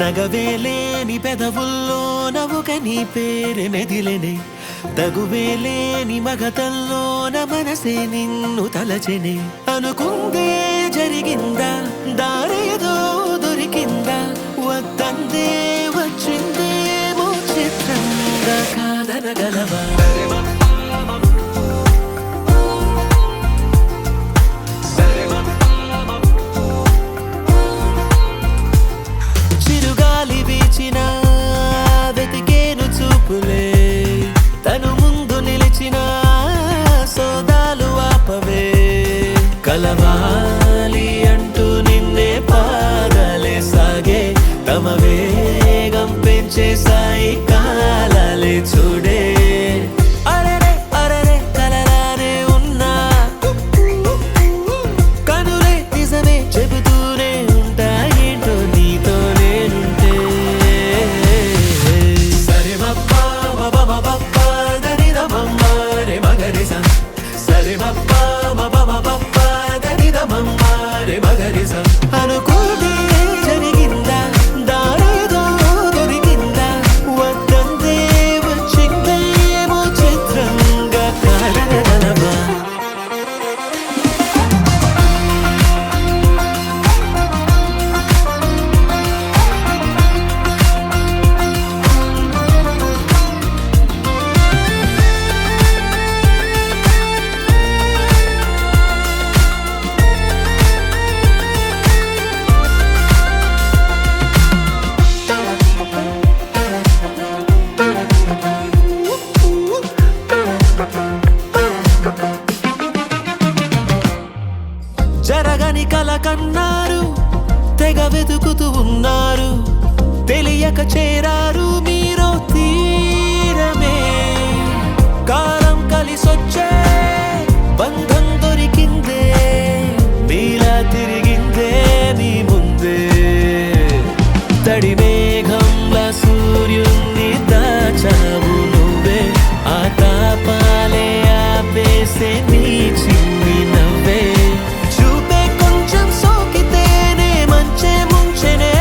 నగవేలేని పెదవుల్లో నవ్వుక నీ పేరు మెదిలెనే తగువేలేని మగతల్లోన మనసే నిన్ను తలచెనే అనుకుందే జరిగిందా దారేదో దొరికిందా వద్దందే వచ్చిందేమో చిత్రంగా కాదనగలవా చిరుగాలి వీచిన వెతికేను చూపులే తను ముందు నిలిచిన సోదాలు ఆపవే కలవాలి అంటూ నిన్నే పాదాలే సాగే తమ వేగం పెంచే సాయి కాలాలే చూడే అరెరే అరెరే కలలానే ఉన్నా కనులే నిజమే చెబుతూనే ఉంటా ఏంటో నీతో నేనుంటే సరే మప్పా మబబబప్పా దనిదమమ్మ రే మగరిస సరే మప్పా మబబబప్పా దనిదమమ్మ రే మగరిస అనుకుంటే జరిగిందా దారేదో దొరికిందా వద్దందే వచ్చిందేమో చిత్రంగా కాదనగలవా జరగని కల కన్నారు తెగ వెతుకుతూ ఉన్నారు తెలియక చేరారు మీరో తీరమే కాలం కలిసొచ్చే బంధం దొరికిందే నీలా తిరిగిందే నీ ముందే తడి మేఘంలా సూర్యున్ని దాచావు నువ్వే ఆ తాపాలే ఆపేసే నీ చిన్ని నవ్వే చూపే కొంచెం సోకితేనే మంచే ముంచెనే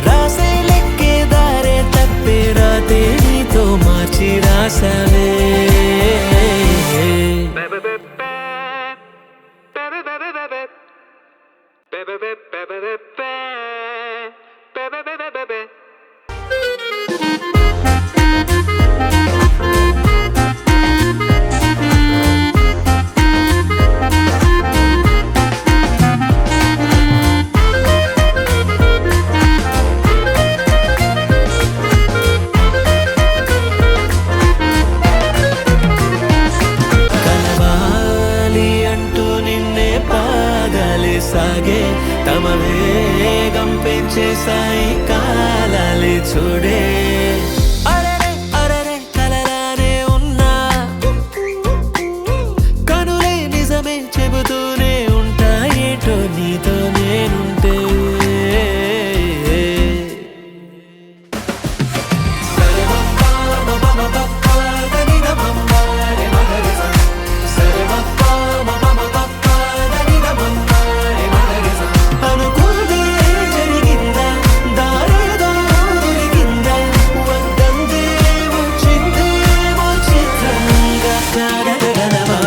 రాసే లెక్కే దారే తప్పే రాతే నీతో మార్చి రాసవే కలవాలి అంటూ నిన్నే పాదాలే సాగే తమ వేగం పెంచే సాయి కాలాలే చూడే అరెరే అరెరే కలలానే ఉన్నా కనులే నిజమే చెబుతూనే ఉంటా ఏటో నీతో నేనుంటే అనుకుంటే జరిగిందా దారేదో దొరికిందా వద్దందే వచ్చిందేమో చిత్రంగా కాదనగలవా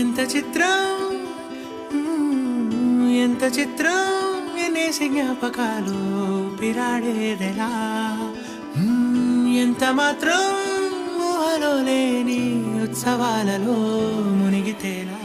ఎంత చిత్రం ఎంత చిత్రం ఎన్నేసి జ్ఞాపకాలు పిరాడేదెలా ఎంత మాత్రం ఊహలో లేని ఉత్సవాలలో మునిగితేలా